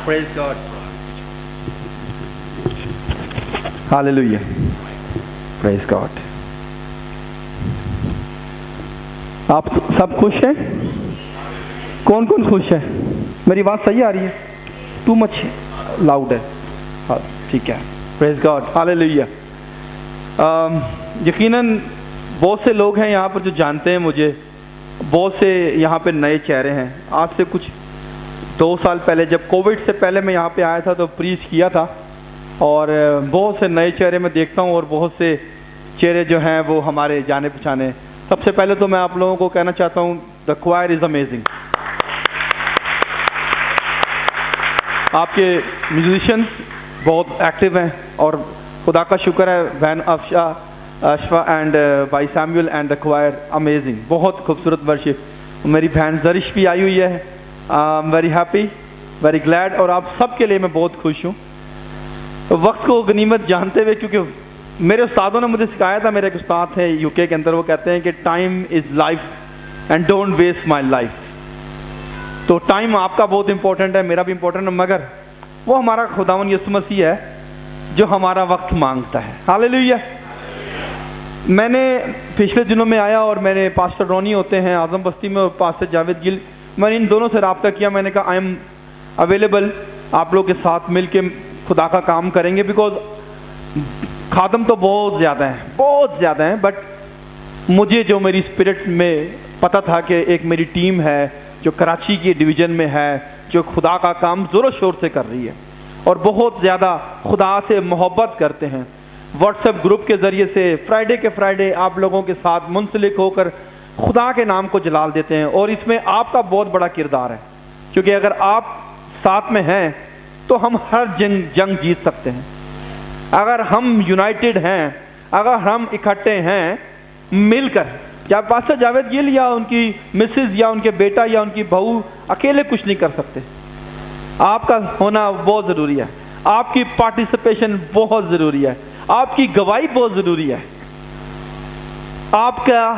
Praise God. Hallelujah. Praise God. آپ سب خوش ہیں؟ کون کون خوش ہے؟ میری بات صحیح آ رہی ہے؟ ٹو مچ لاؤڈ ہے؟ ہاں ٹھیک ہے. پریز گاڈ. ہاللیلویا. یقیناً بہت سے لوگ ہیں یہاں پر جو جانتے ہیں مجھے. بہت سے یہاں پہ نئے چہرے ہیں. آج سے کچھ 2 سال پہلے جب کووڈ سے پہلے میں یہاں پہ آیا تھا تو پریچ کیا تھا, اور بہت سے نئے چہرے میں دیکھتا ہوں, اور بہت سے چہرے جو ہیں وہ ہمارے جانے پہچانے. سب سے پہلے تو میں آپ لوگوں کو کہنا چاہتا ہوں, دا کوائر از امیزنگ. آپ کے میوزیشنس بہت ایکٹیو ہیں, اور خدا کا شکر ہے بہن اشفا اینڈ بھائی سیموئل اینڈ دا کوائر امیزنگ. بہت خوبصورت ورشپ. میری بہن زرش بھی آئی ہوئی ہے. Very happy, very glad. اور آپ سب کے لیے میں بہت خوش ہوں. وقت کو غنیمت جانتے ہوئے, کیونکہ میرے استادوں نے مجھے سکھایا تھا, میرے ایک استاد ہیں یو کے اندر, وہ کہتے ہیں کہ time is life and don't waste my life. تو ٹائم آپ کا بہت امپورٹنٹ ہے, میرا بھی امپورٹنٹ ہے, مگر وہ ہمارا خداوند یسوع مسیح ہے جو ہمارا وقت مانگتا ہے. ہاللیلویا. میں نے پچھلے دنوں میں آیا اور میں نے پاسٹر رونی ہوتے ہیں اعظم بستی میں, اور پاسٹر جاوید گل, میں نے ان دونوں سے رابطہ کیا. میں نے کہا آئی ایم اویلیبل, آپ لوگ کے ساتھ مل کے خدا کا کام کریں گے. بیکاز خادم تو بہت زیادہ ہیں, بٹ مجھے جو میری اسپرٹ میں پتہ تھا کہ ایک میری ٹیم ہے جو کراچی کی ڈویژن میں ہے, جو خدا کا کام زور و شور سے کر رہی ہے, اور بہت زیادہ خدا سے محبت کرتے ہیں. واٹس ایپ گروپ کے ذریعے سے فرائیڈے کے فرائیڈے آپ لوگوں کے ساتھ منسلک ہو کر خدا کے نام کو جلال دیتے ہیں. اور اس میں آپ کا بہت بڑا کردار ہے, کیونکہ اگر آپ ساتھ میں ہیں تو ہم ہر جنگ جیت سکتے ہیں. اگر ہم یونائٹڈ ہیں, اگر ہم اکٹھے ہیں مل کر, یا پاسٹر جاوید گل یا ان کی مسز یا ان کے بیٹا یا ان کی بہو اکیلے کچھ نہیں کر سکتے. آپ کا ہونا بہت ضروری ہے, آپ کی پارٹیسپیشن بہت ضروری ہے, آپ کی گواہی بہت ضروری ہے, آپ کا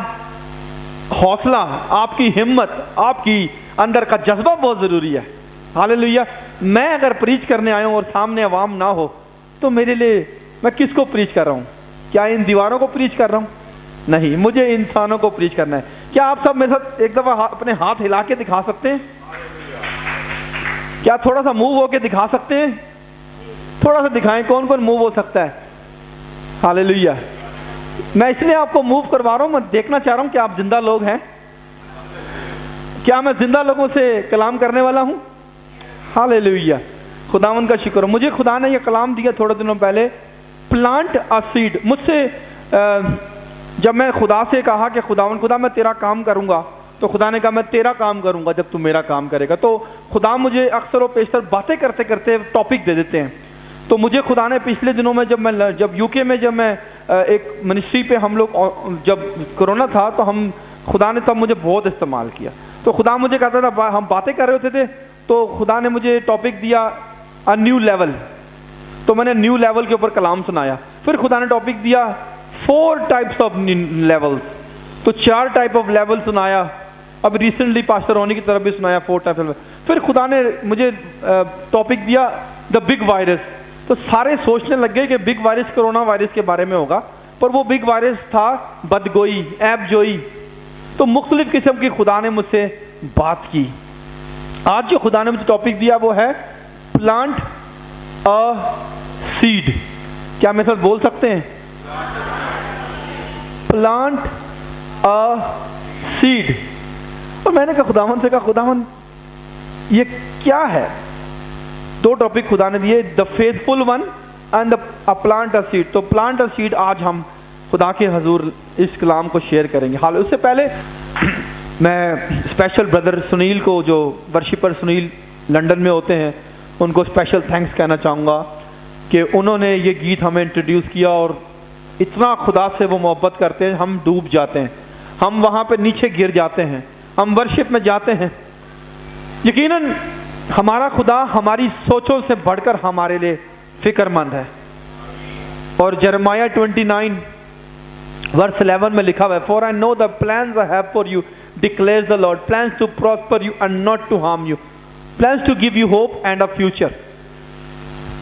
حوصلہ, آپ کی ہمت, آپ کی اندر کا جذبہ بہت ضروری ہے. ہاللیلویا. میں اگر پریچ کرنے آیا ہوں اور سامنے عوام نہ ہو تو میرے لیے میں کس کو پریچ کر رہا ہوں؟ کیا ان دیواروں کو پریچ کر رہا ہوں؟ نہیں, مجھے انسانوں کو پریچ کرنا ہے. کیا آپ سب میرے ساتھ ایک دفعہ اپنے ہاتھ ہلا کے دکھا سکتے ہیں؟ کیا تھوڑا سا موو ہو کے دکھا سکتے ہیں؟ تھوڑا سا دکھائیں, کون کون موو ہو سکتا ہے؟ ہاللیلویا. میں اس لیے آپ کو موو کروا رہا ہوں, میں دیکھنا چاہ رہا ہوں کہ آپ زندہ لوگ ہیں. کیا میں زندہ لوگوں سے کلام کرنے والا ہوں؟ ہاللیلویا. خداوند کا شکر. مجھے خدا نے یہ کلام دیا تھوڑے دنوں پہلے, پلانٹ اے سیڈ. مجھ سے جب میں خدا سے کہا کہ خدا میں تیرا کام کروں گا, تو خدا نے کہا میں تیرا کام کروں گا جب تو میرا کام کرے گا. تو خدا مجھے اکثر و بیشتر باتیں کرتے کرتے ٹاپک دے دیتے ہیں. تو مجھے خدا نے پچھلے دنوں میں جب یو کے میں جب میں ایک منسٹری پہ ہم لوگ, جب کرونا تھا تو خدا نے تب مجھے بہت استعمال کیا. تو خدا مجھے کہتا تھا, ہم باتیں کر رہے ہوتے تھے تو خدا نے مجھے ٹاپک دیا اے نیو لیول. تو میں نے نیو لیول کے اوپر کلام سنایا. پھر خدا نے ٹاپک دیا 4 ٹائپس آف لیولز. تو 4 ٹائپ آف لیول سنایا. اب ریسنٹلی پاسٹر رونی کی طرف بھی سنایا 4 ٹائپ آف. پھر خدا نے مجھے ٹاپک دیا دا بگ وائرس. تو سارے سوچنے لگ گئے کہ بگ وائرس کرونا وائرس کے بارے میں ہوگا, پر وہ بگ وائرس تھا بدگوئی, عیب جوئی. تو مختلف قسم کی خدا نے مجھ سے بات کی. آج جو خدا نے مجھے ٹاپک دیا وہ ہے پلانٹ اے سیڈ. کیا میرے ساتھ بول سکتے ہیں؟ Plant a sad. اور میں نے کہا خداوند سے کہا, خداوند یہ کیا ہے؟ 2 ٹاپک خدا نے دیے, the faithful one and the plant a seed. تو پلانٹ اے سیڈ آج ہم خدا کے حضور اس کلام کو شیئر کریں گے. حال اس سے پہلے میں اسپیشل بردر سنیل کو, جو ورشپر سنیل لنڈن میں ہوتے ہیں, ان کو اسپیشل تھینکس کہنا چاہوں گا کہ انہوں نے یہ گیت ہمیں انٹروڈیوس کیا. اور اتنا خدا سے وہ محبت کرتے ہیں, ہم ڈوب جاتے ہیں, ہم وہاں پہ نیچے گر جاتے ہیں, ہم ورشپ میں جاتے ہیں. یقیناً ہمارا خدا ہماری سوچوں سے بڑھ کر ہمارے لیے فکر مند ہے. اور جرمایہ 29 ورس 11 میں لکھا ہوا ہے, for I know the plans I have for you declares the Lord. Plans to prosper you and not to harm you. Plans to give you hope and a future.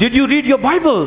Did you read your Bible?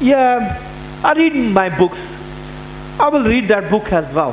Yeah, I read my books. I will read that book as well.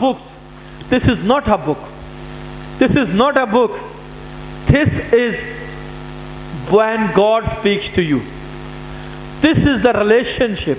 books. This is not a book. This is not a book. This is when God speaks to you. This is the relationship.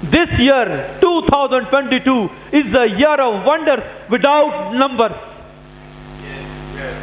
This year 2022 is the year of wonders without numbers.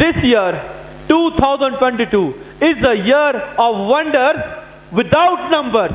This year 2022 is the year of wonders without numbers.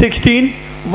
16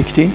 16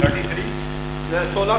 33 16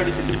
33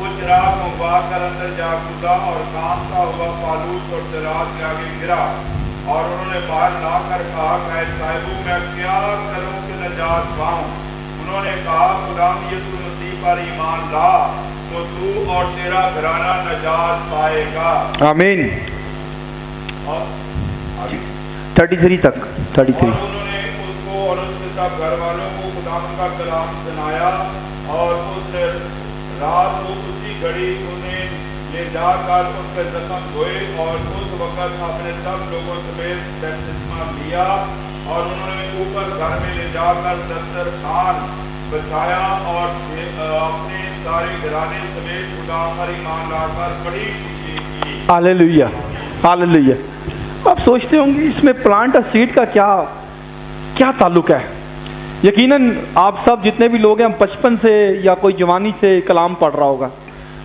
وہ چراغ منگوا کر اندر جا کھدا اور کانپتا ہوا پالوس اور سراج کے آگے گرا، اور انہوں نے باہر لا کر کہا کہ اے صاحبو میں کیا کروں کہ نجات پاؤں؟ انہوں نے کہا خدا یسوع مسیح پر ایمان لا تو تو اور تیرا گھرانہ نجات پائے گا۔ آمین۔ اور 33 تک 33 اور انہوں نے اس کو اور اس کے سب گھر والوں کو خداوند کا کلام سنایا، اور اس رات کو اسی گھڑی انہیں لے جا کر اس کے زخم دھوئے، اور اس وقت اپنے سب لوگوں سمیت بپتسمہ لیا، اور انہوں نے اوپر گھر میں لے جا کر دسترخوان بچھایا، اور اپنے سارے گھرانے سمیت خدا پر ایمان لا کر بڑی خوشی کی۔ ہاللیلویہ، ہاللیلویہ۔ آپ سوچتے ہوں گے اس میں پلانٹ اور سیڈ کا کیا تعلق ہے؟ یقیناً آپ سب جتنے بھی لوگ ہیں، ہم بچپن سے یا کوئی جوانی سے کلام پڑھ رہا ہوگا۔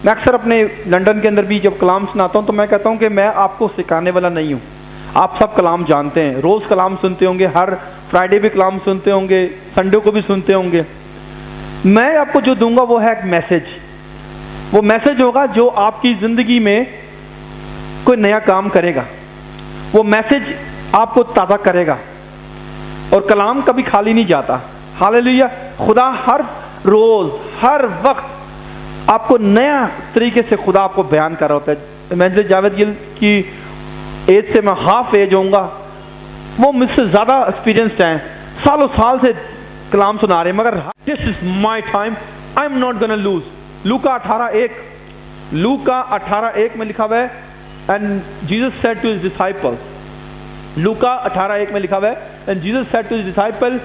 میں اکثر اپنے لنڈن کے اندر بھی جب کلام سناتا ہوں تو میں کہتا ہوں کہ میں آپ کو سکھانے والا نہیں ہوں، آپ سب کلام جانتے ہیں، روز کلام سنتے ہوں گے، ہر فرائیڈے بھی کلام سنتے ہوں گے، سنڈے کو بھی سنتے ہوں گے۔ میں آپ کو جو دوں گا وہ ہے ایک میسج، وہ میسج ہوگا جو آپ کی زندگی میں کوئی نیا کام کرے گا، وہ میسج آپ کو تازہ کرے گا، اور کلام کبھی خالی نہیں جاتا۔ ہاللیلویہ۔ خدا ہر روز ہر وقت آپ کو نیا طریقے سے خدا آپ کو بیان کر رہا ہوتا ہے۔ میں جاوید گل کی ایج سے میں ہاف ایج ہوں گا، وہ مجھ سے زیادہ ایکسپیرینسڈ ہیں، سالوں سال سے کلام سنا رہے ہیں، مگر this is my time, I am not gonna lose. لوکا 18:1 میں لکھا ہوا ہے، and Jesus said to his disciples، لوکا 18:1 میں لکھا ہوا ہے، and Jesus said to his disciples,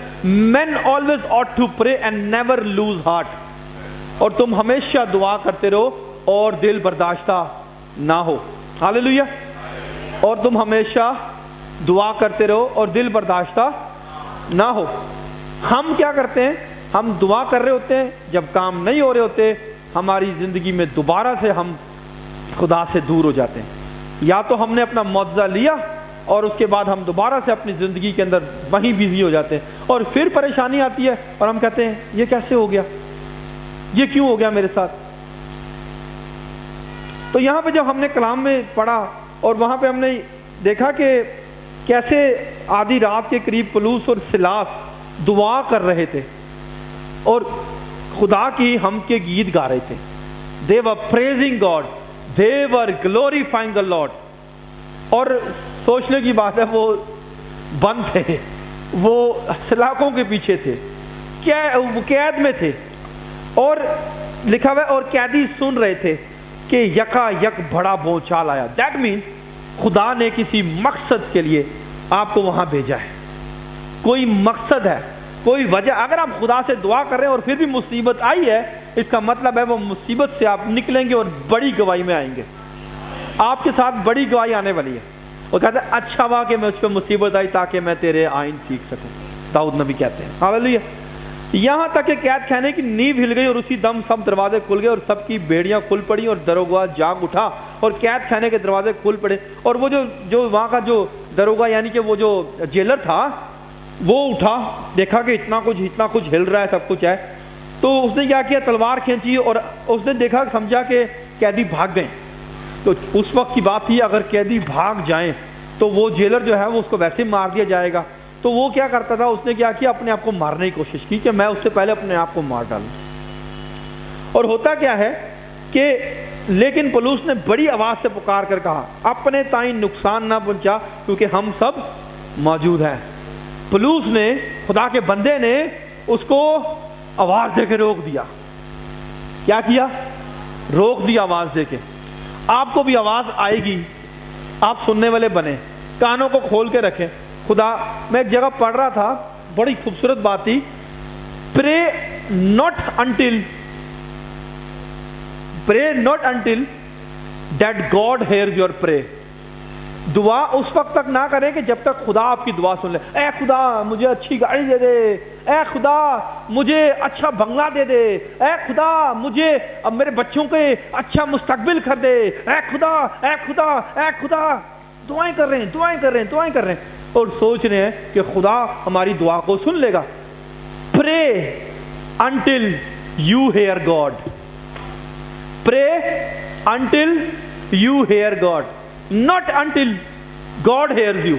men always ought to pray and never lose heart۔ اور تم ہمیشہ دعا کرتے رہو اور دل برداشتہ نہ ہو۔ ہاللیلویہ۔ اور تم ہمیشہ دعا کرتے رہو اور دل برداشتہ نہ ہو۔ ہم کیا کرتے ہیں؟ ہم دعا کر رہے ہوتے ہیں، جب کام نہیں ہو رہے ہوتے ہماری زندگی میں دوبارہ سے ہم خدا سے دور ہو جاتے ہیں، یا تو ہم نے اپنا معجزہ لیا اور اس کے بعد ہم دوبارہ سے اپنی زندگی کے اندر وہیں بیزی ہو جاتے ہیں، اور پھر پریشانی آتی ہے اور ہم کہتے ہیں یہ کیسے ہو گیا، یہ کیوں ہو گیا میرے ساتھ۔ تو یہاں پہ جب ہم نے کلام میں پڑھا اور وہاں پہ ہم نے دیکھا کہ کیسے آدھی رات کے قریب پولس اور سلاس دعا کر رہے تھے اور خدا کی ہم کے گیت گا رہے تھے۔ they were praising God, they were glorifying the Lord۔ اور سوچنے کی بات ہے وہ بند تھے، وہ سلاخوں کے پیچھے تھے، قید میں تھے، اور لکھا ہوا ہے اور قیدی سن رہے تھے کہ یکا یک بڑا بھونچال آیا۔ دیٹ مینس خدا نے کسی مقصد کے لیے آپ کو وہاں بھیجا ہے، کوئی مقصد ہے، کوئی وجہ۔ اگر آپ خدا سے دعا کر رہے ہیں اور پھر بھی مصیبت آئی ہے، اس کا مطلب ہے وہ مصیبت سے آپ نکلیں گے اور بڑی گواہی میں آئیں گے، آپ کے ساتھ بڑی گواہی آنے والی ہے۔ وہ کہتے ہیں اچھا ہوا کہ میں اس پہ مصیبت آئی تاکہ میں تیرے آئین سیکھ سکوں، داؤد نبی کہتے ہیں۔ ہاللیلویہ۔ یہاں تک کہ قید خانے کی نیو ہل گئی اور اسی دم سب دروازے کھل گئے اور سب کی بیڑیاں کھل پڑی اور دروگا جاگ اٹھا اور قید خانے کے دروازے کھل پڑے، اور وہ جو وہاں کا جو دروگا یعنی کہ وہ جو جیلر تھا وہ اٹھا، دیکھا کہ اتنا کچھ ہل رہا ہے، سب کچھ ہے، تو اس نے کیا کیا، تلوار کھینچی اور اس نے دیکھا، سمجھا کہ قیدی بھاگ گئے۔ تو اس وقت کی بات تھی اگر قیدی بھاگ جائیں تو وہ جیلر جو ہے وہ اس کو ویسے مار دیا جائے گا، تو وہ کیا کرتا تھا، اس نے کیا کیا، اپنے آپ کو مارنے کی کوشش کی کہ میں اس سے پہلے اپنے آپ کو مار ڈالوں۔ اور ہوتا کیا ہے کہ لیکن پولس نے بڑی آواز سے پکار کر کہا اپنے تائیں نقصان نہ پہنچا کیونکہ ہم سب موجود ہیں۔ پولس نے، خدا کے بندے نے اس کو آواز دے کے روک دیا۔ کیا کیا؟ روک دیا آواز دے کے۔ آپ کو بھی آواز آئے گی، آپ سننے والے بنے، کانوں کو کھول کے رکھیں۔ خدا، میں ایک جگہ پڑھ رہا تھا، بڑی خوبصورت بات تھی، pray not until that God hears your pray۔ دعا اس وقت تک نہ کریں کہ جب تک خدا آپ کی دعا سن لے۔ اے خدا مجھے اچھی گاڑی دے دے، اے خدا مجھے اچھا بنگلہ دے دے، اے خدا مجھے میرے بچوں کے اچھا مستقبل کر دے، اے خدا اے خدا اے خدا۔ دعائیں کر رہے ہیں اور سوچ رہے ہیں کہ خدا ہماری دعا کو سن لے گا۔ Pray until you hear God۔ Pray until you hear God, not until God hears you.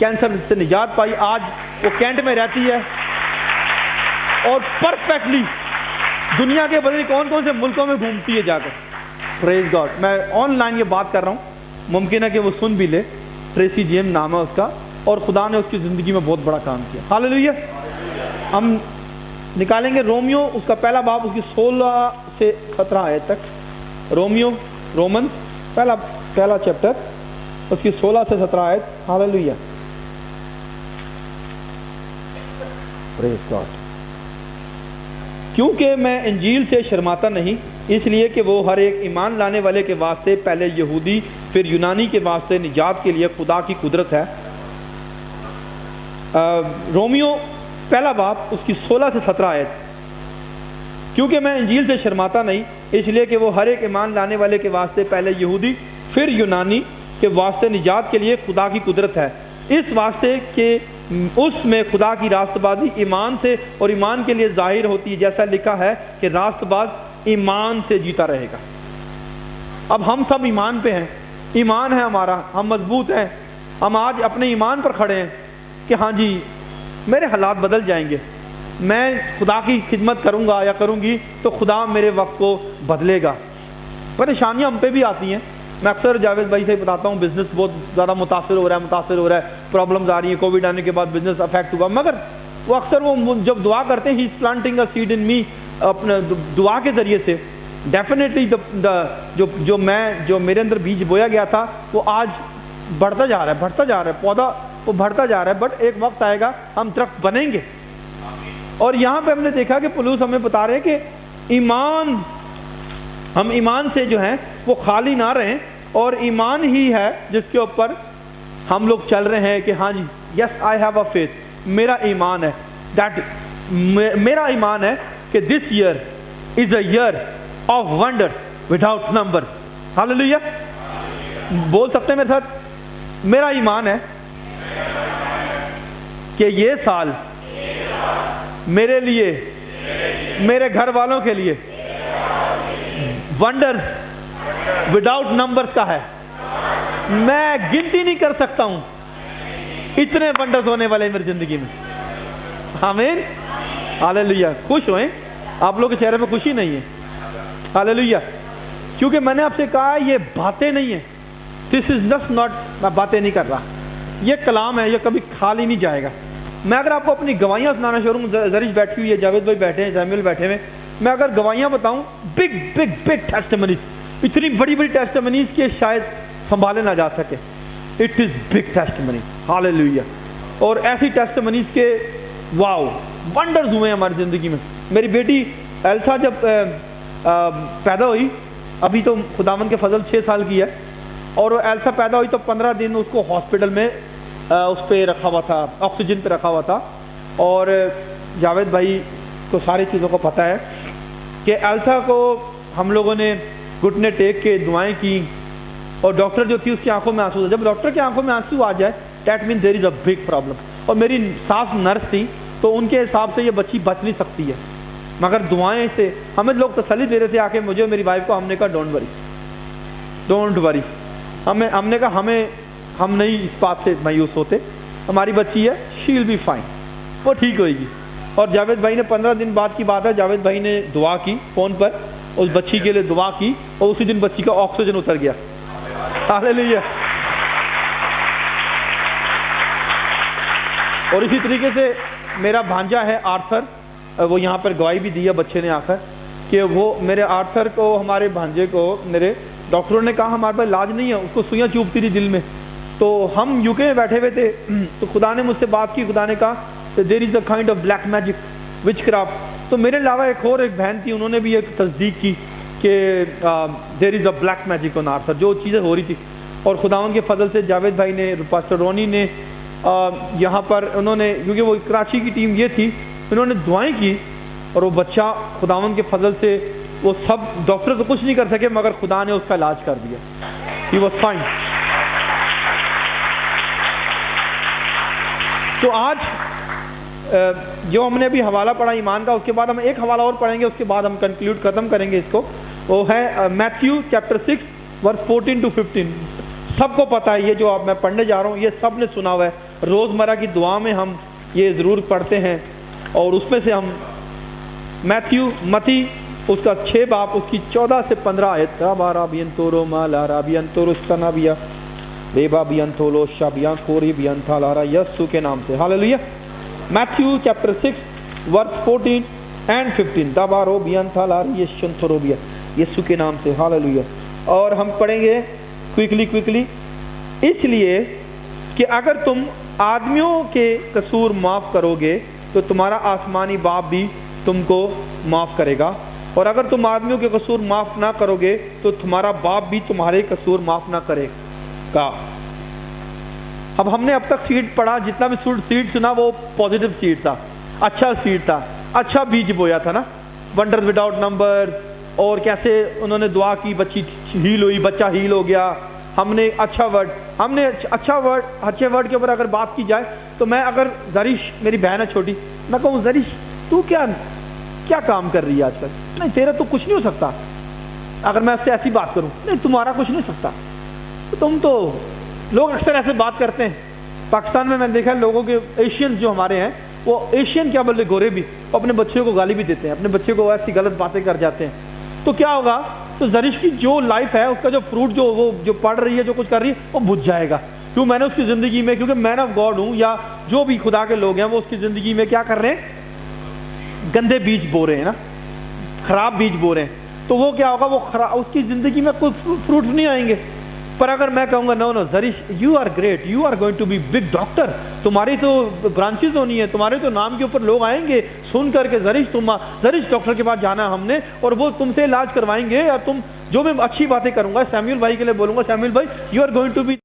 Cancer سے نجات پائی. آج وہ کینٹ میں رہتی ہے اور پرفیکٹلی دنیا کے پتہ نہیں کون کون سے ملکوں میں گھومتی ہے جا کر. پریز گاڈ. میں آن لائن یہ بات کر رہا ہوں, ممکن ہے کہ وہ سن بھی لے. ٹریسی جیم نام ہے اس کا, اور خدا نے اس کی زندگی میں بہت بڑا کام کیا. ہاللیلویا. ہم نکالیں گے رومیو اس کا پہلا باب, اس کی 16 سے 17 آیت تک. رومیو, رومن پہلا چیپٹر, اس کی 16 سے 17 آیت. ہاللیلویا. پریز گاڈ. کیونکہ میں انجیل سے شرماتا نہیں, اس لیے کہ وہ ہر ایک ایمان لانے والے کے واسطے پہلے یہودی پھر یونانی کے واسطے نجات کے لیے خدا کی قدرت ہے. رومیو پہلا باب اس کی 16 سے 17 آیت. کیونکہ میں انجیل سے شرماتا نہیں, اس لیے کہ وہ ہر ایک ایمان لانے والے کے واسطے پہلے یہودی پھر یونانی کے واسطے نجات کے لیے خدا کی قدرت ہے, اس واسطے کہ اس میں خدا کی راست بازی ایمان سے اور ایمان کے لیے ظاہر ہوتی ہے, جیسا لکھا ہے کہ راست باز ایمان سے جیتا رہے گا. اب ہم سب ایمان پہ ہیں, ایمان ہے ہمارا, ہم مضبوط ہیں, ہم آج اپنے ایمان پر کھڑے ہیں کہ ہاں جی میرے حالات بدل جائیں گے, میں خدا کی خدمت کروں گا یا کروں گی تو خدا میرے وقت کو بدلے گا. پریشانیاں ہم پہ بھی آتی ہیں. میں اکثر جاوید بھائی سے بتاتا ہوں بزنس بہت زیادہ متاثر ہو رہا ہے, پرابلمز آ رہی ہیں, کووڈ آنے کے بعد بزنس افیکٹ ہوا, مگر وہ اکثر وہ جب دعا کرتے ہیں ہی از پلانٹنگ اے سیڈ ان می, اپنے دعا کے ذریعے سے ڈیفینیٹلی جو میرے اندر بیج بویا گیا تھا وہ آج بڑھتا جا رہا ہے, پودا وہ بڑھتا جا رہا ہے. بٹ ایک وقت آئے گا ہم درخت بنیں گے. اور یہاں پہ ہم نے دیکھا کہ پولس ہمیں بتا رہے ہیں کہ ہم ایمان سے جو ہیں وہ خالی نہ رہیں, اور ایمان ہی ہے جس کے اوپر ہم لوگ چل رہے ہیں کہ ہاں جی یس آئی ہیو اے فیتھ. میرا ایمان ہے میرا ایمان ہے کہ this year is a year of wonder without number. Hallelujah. بول سکتے ہیں میرے ساتھ, میرا ایمان ہے کہ یہ سال میرے لیے, میرے گھر والوں کے لیے ونڈر وداؤٹ نمبر کا ہے. میں گنتی نہیں کر سکتا ہوں اتنے ونڈرز ہونے والے میری زندگی میں. آمین. ہاللیلویا. خوش ہوئیں. آپ لوگ کے چہرے پہ خوشی نہیں ہے. ہاللیلویا. کیونکہ میں نے آپ سے کہا یہ باتیں نہیں ہیں, دس از جسٹ ناٹ, میں باتیں نہیں کر رہا, یہ کلام ہے, یہ کبھی خالی نہیں جائے گا. میں اگر آپ کو اپنی گواہیاں سنانا شروع, زرش بیٹھی ہوئی ہے, جاوید بھائی بیٹھے ہیں, سیموئل بیٹھے ہوئے, میں اگر گواہیاں بتاؤں بگ بگ بگ ٹیسٹمنیز, اتنی بڑی بڑی ٹیسٹمنیز کہ شاید سنبھالے نہ جا سکے. It is big testimony. Hallelujah. اور ایسی ٹیسٹمنیز کے واو ونڈرز ہوئے ہیں ہماری زندگی میں. میری بیٹی ایلسا جب پیدا ہوئی, ابھی تو خداوند کے فضل 6 سال کی ہے, اور ایلسا پیدا ہوئی تو 15 دن اس کو ہاسپٹل میں اس پہ رکھا ہوا تھا, آکسیجن پہ رکھا ہوا تھا. اور جاوید بھائی کو ساری چیزوں کو پتہ ہے کہ ایلسا کو ہم لوگوں نے گھٹنے ٹیک کے دعائیں کی, اور ڈاکٹر جو تھی اس کی آنکھوں میں آنسو تھا. جب ڈاکٹر کی آنکھوں میں آنسو آ جائے that mean there is a big problem. اور میری ساس نرس تھی تو ان کے حساب سے یہ بچی بچ نہیں سکتی ہے, مگر دعائیں سے ہمیں لوگ تسلی دے رہے تھے آ کے, مجھے میری وائف کو. ہم نے کہا ڈونٹ وری. ہم نے کہا ہم نہیں اس بات سے مایوس ہوتے, ہماری بچی ہے, شی ول بی فائن, وہ ٹھیک ہوئے گی. اور جاوید بھائی نے 15 دن بعد کی بات ہے, جاوید بھائی نے دعا کی فون پر, اس بچی کے لیے دعا کی, اور اسی دن بچی کا آکسیجن اتر گیا. ہاللیلویا. اور اسی طریقے سے میرا بھانجا ہے آرتھر, وہ یہاں پر گواہی بھی دی ہے بچے نے آ کر کہ وہ میرے آرتھر کو, ہمارے بھانجے کو میرے ڈاکٹروں نے کہا ہمارے پاس علاج نہیں ہے, اس کو سوئیاں چوبتی تھی دل میں. تو ہم یو کے میں بیٹھے ہوئے تھے, تو خدا نے مجھ سے بات کی, خدا نے کہا there is a kind of black magic witchcraft. تو میرے علاوہ ایک بہن تھی, انہوں نے بھی ایک تصدیق کی کہ there is a black magic on Arthur, جو چیزیں ہو رہی تھی. اور خداوند کے فضل سے جاوید بھائی نے, پاسٹر رونی نے یہاں پر, انہوں نے, کیونکہ وہ کراچی کی ٹیم یہ تھی, انہوں نے دعائیں کی, اور وہ بچہ خداوند کے فضل سے, وہ سب ڈاکٹر تو کچھ نہیں کر سکے, مگر خدا نے اس کا علاج کر دیا. He was fine. تو آج جو ہم نے ابھی حوالہ پڑھا ایمان کا, اس کے بعد ہم ایک حوالہ اور پڑھیں گے, اس کے بعد ہم کنکلوڈ ختم کریں گے اس کو. وہ ہے میتھیو چیپٹر 6 ورس 14 to 15. سب کو پتہ ہے, یہ جو اب میں پڑھنے جا رہا ہوں یہ سب نے سنا ہوا ہے. روزمرہ کی دعا میں ہم یہ ضرور پڑھتے ہیں، اور اس میں سے ہم متی اس کا 6 باب اس کی 14 سے 15 آیت، رابا بیان تورو مالا رابیان تورو سنابیا ریبا بیان تولو شابیان کوری بیان تھالارا، یسو کے نام سے، hallelujah. Matthew chapter 6 verse 14 and 15، دابارو بیان تھالاری یشن تھرو بیا، یسو کے نام سے، ہاللویہ۔ اور ہم پڑھیں گے کوئکلی، اس لیے کہ اگر تم آدمیوں کے قصور معاف کرو گے تو تمہارا آسمانی باپ بھی تم کو معاف کرے گا، اور اگر تم آدمیوں کے قصور معاف نہ کرو گے تو تمہارا باپ بھی تمہارے قصور معاف نہ کرے گا۔ اب ہم نے اب تک سیڈ پڑھا، جتنا بھی سیڈ سنا وہ پازیٹیو سیڈ تھا، اچھا سیڈ تھا، اچھا بیج بویا تھا نا، ونڈر وداؤٹ نمبر، اور کیسے انہوں نے دعا کی، بچی ہیل ہوئی، بچہ ہیل ہو گیا۔ ہم نے اچھا ورڈ کے اوپر اگر بات کی جائے تو میں اگر زریش میری بہن ہے چھوٹی، میں کہوں زریش تو کیا کام کر رہی ہے آج کل؟ نہیں تیرا تو کچھ نہیں ہو سکتا۔ اگر میں اس سے ایسی بات کروں، نہیں تمہارا کچھ نہیں سکتا، تم تو، لوگ اکثر ایسے بات کرتے ہیں۔ پاکستان میں دیکھا لوگوں کے ایشین جو ہمارے ہیں، وہ ایشین کیا بولتے گورے بھی اپنے بچوں کو گالی بھی دیتے ہیں، اپنے بچے کو ایسی غلط باتیں کر جاتے ہیں۔ تو کیا ہوگا؟ تو زرش کی جو لائف ہے، اس کا جو فروٹ جو پڑھ رہی ہے، جو کچھ کر رہی ہے، وہ بجھ جائے گا۔ کیوں؟ میں نے اس کی زندگی میں، کیونکہ مین آف گاڈ ہوں، یا جو بھی خدا کے لوگ ہیں، وہ اس کی زندگی میں کیا کر رہے ہیں؟ گندے بیج بو رہے ہیں نا، خراب بیج بو رہے ہیں۔ تو وہ کیا ہوگا؟ وہ اس کی زندگی میں کوئی فروٹ نہیں آئیں گے۔ پر اگر میں کہوں گا no Zarish you are great, you are going to be big doctor, تمہاری تو برانچز ہونی ہے، تمہارے تو نام کے اوپر لوگ آئیں گے سن کر کے زرش ڈاکٹر کے پاس جانا ہے ہم نے، اور وہ تم سے علاج کروائیں گے، اور تم جو میں اچھی باتیں کروں گا سیموئل بھائی کے لیے بولوں گا، سیموئل بھائی you are going to be,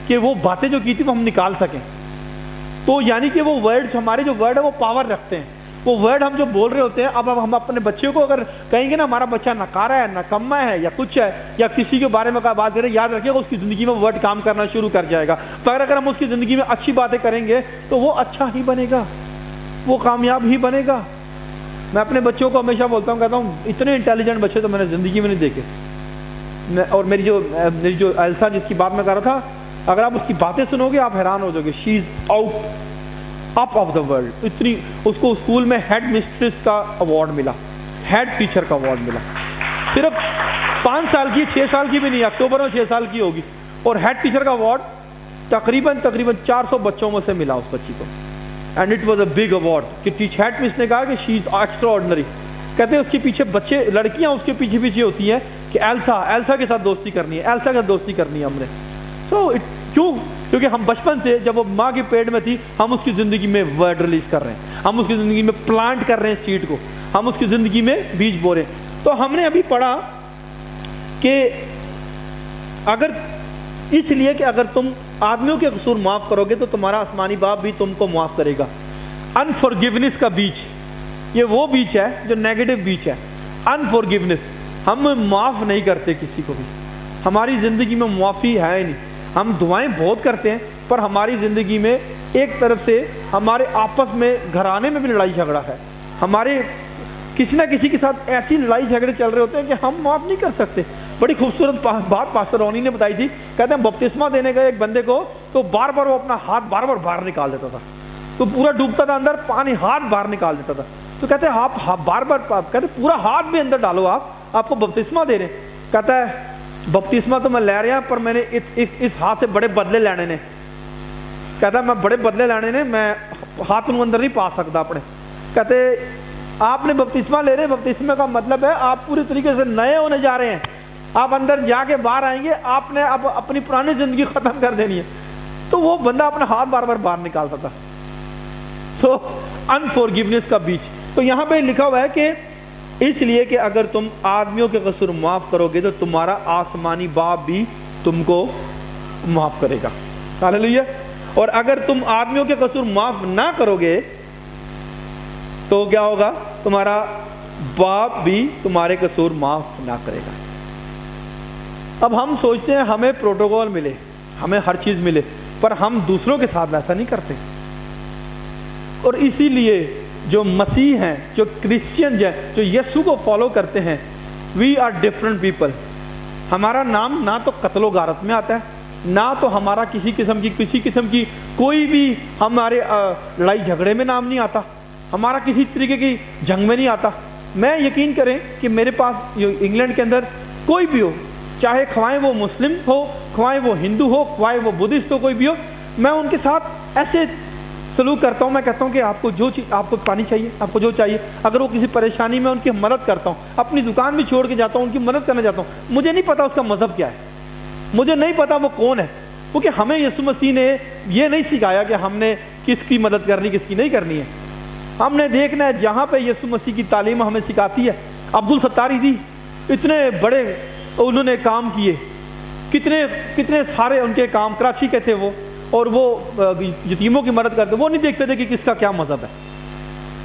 کہ وہ باتیں جو کی تھی وہ ہم نکال سکیں۔ تو یعنی کہ وہ ورڈ، ہمارے جو ورڈ ہے وہ پاور رکھتے ہیں۔ وہ ورڈ ہم جو بول رہے ہوتے ہیں، اب ہم اپنے بچے کو اگر کہیں گے نا ہمارا بچہ نکارا ہے، نکما ہے، یا کچھ ہے، یا کسی کے بارے میں بات کریں، یاد رکھیے گا اس کی زندگی میں ورڈ کام کرنا شروع کر جائے گا۔ پر اگر ہم اس کی زندگی میں اچھی باتیں کریں گے تو وہ اچھا ہی بنے گا، وہ کامیاب ہی بنے گا۔ میں اپنے بچوں کو ہمیشہ بولتا ہوں، کہتا ہوں اتنے انٹیلیجنٹ بچے تو میں نے زندگی میں نہیں دیکھے۔ اور میری جو ایلسا جس کی بات میں کر رہا تھا، اگر آپ اس کی باتیں سنو گے آپ حیران ہو جاؤ گے۔ She is out up of the world, اتنی، اس کو اسکول میں ہیڈ مسٹریس کا ایوارڈ ملا، ہیڈ ٹیچر کا ایوارڈ ملا۔ صرف 5 سال کی، 6 سال کی بھی نہیں، اکتوبر میں 6 سال کی ہوگی، اور ہیڈ ٹیچر کا ایوارڈ تقریباً 400 بچوں میں سے ملا اس بچی کو، and it was a big award. کہ ہیڈ مس نے کہا کہ شی از ایکسٹرا آرڈنری، کہتے ہیں اس کے پیچھے بچے، لڑکیاں اس کے پیچھے ہوتی ہیں کہ ایلسا کے ساتھ دوستی کرنی ہے، ایلسا کے ساتھ دوستی کرنی ہے ہم نے۔ تو کیوں؟ کیونکہ ہم بچپن سے جب وہ ماں کے پیٹ میں تھی، ہم اس کی زندگی میں ورڈ ریلیز کر رہے ہیں، ہم اس کی زندگی میں پلانٹ کر رہے ہیں سیڈ کو، ہم اس کی زندگی میں بیج بو رہے ہیں۔ تو ہم نے ابھی پڑھا کہ اگر، اس لیے کہ اگر تم آدمیوں کے قصور معاف کرو گے تو تمہارا آسمانی باپ بھی تم کو معاف کرے گا۔ انفارگیونیس کا بیج، یہ وہ بیج ہے جو نیگیٹو بیج ہے، انفارگیونیس۔ ہم معاف نہیں کرتے کسی کو بھی، ہماری زندگی میں معافی ہے ہی نہیں۔ ہم دعائیں بہت کرتے ہیں، پر ہماری زندگی میں ایک طرف سے ہمارے آپس میں گھرانے میں بھی لڑائی جھگڑا ہے، ہمارے کسی نہ کسی کے ساتھ ایسی لڑائی جھگڑے چل رہے ہوتے ہیں کہ ہم معاف نہیں کر سکتے۔ بڑی خوبصورت بات پاسٹر رونی نے بتائی تھی، کہتے ہیں بپتسمہ دینے کا ایک بندے کو، تو بار بار وہ اپنا ہاتھ بار باہر نکال دیتا تھا، تو پورا ڈوبتا تھا اندر، پانی ہاتھ باہر نکال دیتا تھا۔ تو کہتے ہیں آپ بار کہتے پورا ہاتھ بھی اندر ڈالو، آپ کو بپتسمہ دے رہے ہیں۔ کہتا ہے بپتسمہ تو میں لے رہا، پر میں نے اس ہاتھ سے بڑے بدلے لینے نے۔ کہتا ہے میں بڑے بدلے لینے نے، میں ہاتھ ان اندر نہیں پا سکتا اپنے۔ کہتے آپ نے بپتسمہ لے رہے، بپتسمہ کا مطلب ہے آپ پوری طریقے سے نئے ہونے جا رہے ہیں، آپ اندر جا کے باہر آئیں گے، آپ نے اب اپنی پرانی زندگی ختم کر دینی ہے۔ تو وہ بندہ اپنا ہاتھ بار باہر نکالتا تھا۔ تو انفارگیونیس کا بیج، تو یہاں پہ لکھا ہوا ہے کہ اس لیے کہ اگر تم آدمیوں کے قصور معاف کرو گے تو تمہارا آسمانی باپ بھی تم کو معاف کرے گا۔ ہاللیلویہ۔ اور اگر تم آدمیوں کے قصور معاف نہ کرو گے تو کیا ہوگا؟ تمہارا باپ بھی تمہارے قصور معاف نہ کرے گا۔ اب ہم سوچتے ہیں ہمیں پروٹوکول ملے، ہمیں ہر چیز ملے، پر ہم دوسروں کے ساتھ ایسا نہیں کرتے۔ اور اسی لیے جو مسیح ہیں، جو کرسچن ہیں، جو یسوع کو فالو کرتے ہیں، وی آر ڈفرنٹ پیپل۔ ہمارا نام نہ تو قتل و غارت میں آتا ہے، نہ تو ہمارا کسی قسم کی کوئی بھی ہمارے لڑائی جھگڑے میں نام نہیں آتا، ہمارا کسی طریقے کی جنگ میں نہیں آتا۔ میں یقین کریں کہ میرے پاس انگلینڈ کے اندر کوئی بھی ہو، چاہے خواہیں وہ مسلم ہو، خواہیں وہ ہندو ہو، خواہیں وہ بدھسٹ ہو، کوئی بھی ہو، میں ان کے ساتھ ایسے سلوک کرتا ہوں، میں کہتا ہوں کہ آپ کو جو چیز، آپ کو پانی چاہیے، آپ کو جو چاہیے، اگر وہ کسی پریشانی میں ان کی مدد کرتا ہوں، اپنی دکان بھی چھوڑ کے جاتا ہوں، ان کی مدد کرنے جاتا ہوں۔ مجھے نہیں پتا اس کا مذہب کیا ہے، مجھے نہیں پتا وہ کون ہے، کیونکہ ہمیں یسوع مسیح نے یہ نہیں سکھایا کہ ہم نے کس کی مدد کرنی، کس کی نہیں کرنی ہے۔ ہم نے دیکھنا ہے جہاں پہ یسوع مسیح کی تعلیم ہمیں سکھاتی ہے۔ عبدالستاری جی اتنے بڑے انہوں نے کام کیے، کتنے سارے ان کے کام، کراچی کے تھے وہ، اور وہ یتیموں کی مدد کرتے، وہ نہیں دیکھتے تھے کہ کس کا کیا مذہب ہے۔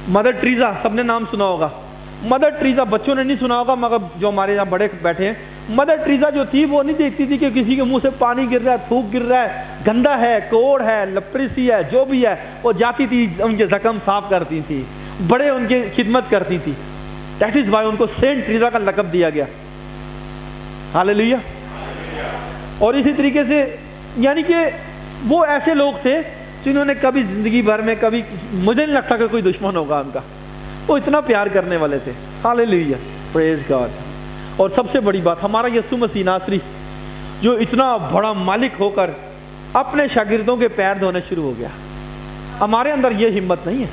مدر ٹریزا سب نے نام سنا ہوگا، مدر ٹریزا بچوں نے نہیں سنا ہوگا مگر جو ہمارے یہاں بڑے بیٹھے ہیں، مدر ٹریزا جو تھی وہ نہیں دیکھتی تھی کہ کسی کے منہ سے پانی گر رہا ہے، تھوک گر رہا ہے، گندا ہے، کوڑ ہے، لپریسی ہے، جو بھی ہے، وہ جاتی تھی ان کے زخم صاف کرتی تھی، بڑے ان کی خدمت کرتی تھی۔ دیٹ از وائی ان کو سینٹ ٹریزا کا لقب دیا گیا۔ ہاللیلویا۔ اور اسی طریقے سے یعنی کہ وہ ایسے لوگ تھے جنہوں نے کبھی زندگی بھر میں کبھی، مجھے نہیں لگتا کہ کوئی دشمن ہوگا ان کا، وہ اتنا پیار کرنے والے تھے۔ ہاللیلویا، پریز گاڈ۔ اور سب سے بڑی بات، ہمارا یسوع مسیح ناصری جو اتنا بڑا مالک ہو کر اپنے شاگردوں کے پیر دھونے شروع ہو گیا، ہمارے اندر یہ ہمت نہیں ہے،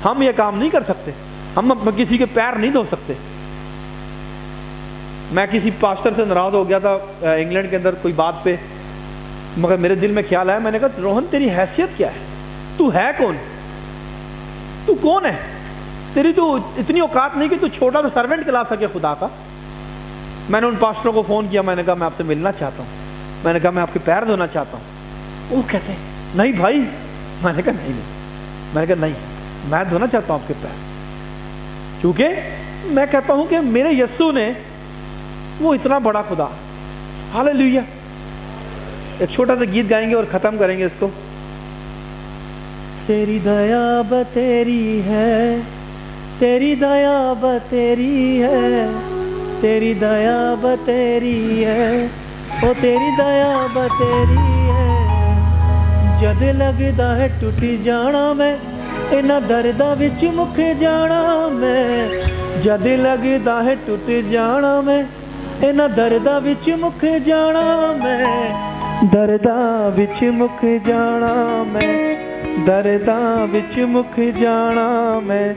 ہم یہ کام نہیں کر سکتے، ہم کسی کے پیر نہیں دھو سکتے۔ میں کسی پاسٹر سے ناراض ہو گیا تھا انگلینڈ کے اندر کوئی بات پہ، مگر میرے دل میں خیال آیا، میں نے کہا روہن تیری حیثیت کیا ہے، تو ہے کون، تو کون ہے، تیری تو اتنی اوقات نہیں کہ تو چھوٹا تو سرونٹ کلا سکے خدا کا۔ میں نے ان پاسٹروں کو فون کیا، میں نے کہا میں آپ سے ملنا چاہتا ہوں، میں نے کہا میں آپ کے پیر دھونا چاہتا ہوں۔ وہ کہتے ہیں نہیں بھائی، میں نے کہا نہیں، میں نے کہا نہیں، میں دھونا چاہتا ہوں آپ کے پیر، کیونکہ میں کہتا ہوں کہ میرے یسوع نے، وہ اتنا بڑا خدا۔ ہاللیلویا۔ ایک چھوٹا سا گیت گائیں گے اور ختم کریں گے اس کو۔ تیری دیا بتیری ہے، تیری دیا بتیری ہے، تیری دیا بتیری ہے، او تیری دیا بتیری ہے۔ جد لگدا ہے ٹوٹی جانا میں انہاں درداں وچ مک جانا میں، جد لگدا ہے ٹوٹ جانا میں انہاں درداں وچ مک جانا میں، درداں وچ مک جانا میں، درداں وچ مک جانا میں،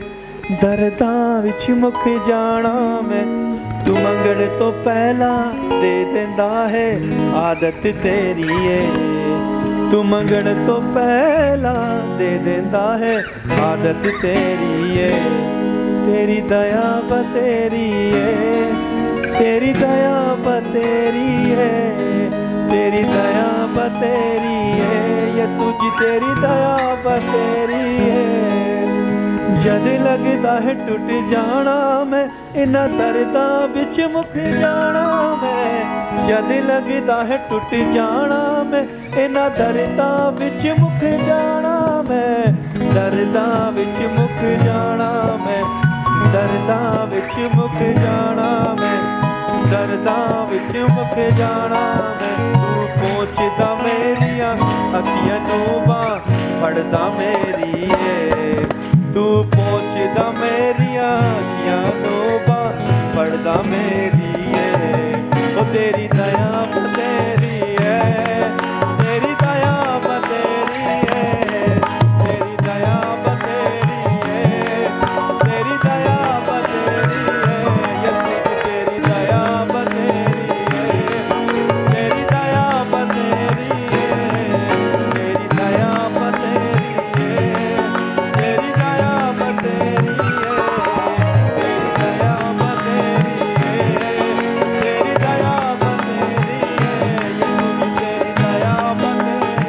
درداں وچ مک جانا میں۔ تو منگن تو پہلا دے دیندا ہے، عادت تیری ہے، تو منگن تو پہلا دے دیندا ہے، عادت تیری ہے۔ تیری دیا بتیری ہے، تیری دیا بتیری ہے، تیری دیا بتیری ہے، یہ تجھ تیری دیا بتیری ہے۔ جد لگدا ہے ٹوٹ جانا میں انہاں درداں وچ مک جانا میں، جد لگدا ہے ٹوٹ جانا میں انہاں درداں وچ مک جانا میں، درداں وچ مک جانا میں، درداں وچ مک جانا میں، درداں وچ مک جانا میں۔ تو پہنچدا میریاں اکھیاں نوں پڑدا میری ہے، تو پہنچدا میریاں اکھیاں نوں پڑدا میری ہے۔ او تیری دیا بتیری ہے، تیری دیا بتیری ہے، تیری دیا بتیری ہے، تیری دیا بتیری ہے، یسوع تیری دیا بتیری ہے، تیری دیا بتیری ہے، تیری دیا بتیری ہے، تیری دیا بتیری ہے، تیری دیا بتیری ہے، تیری دیا بتیری ہے، یسوع تیری دیا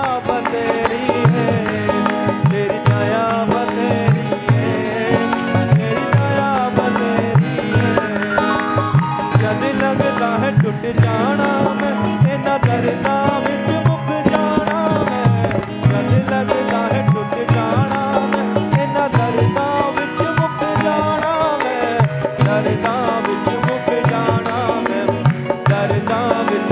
بتیری ہے، تیری دیا بتیری ہے، تیری دیا بتیری ہے، تیری دیا بتیری ہے۔ جد لگدا ہے ٹوٹ جانا میں انہاں درداں وچ مک جانا میں، جد لگدا ہے ٹوٹ جانا میں انہاں درداں وچ مک جانا میں، درداں وچ مک جانا میں، درداں وچ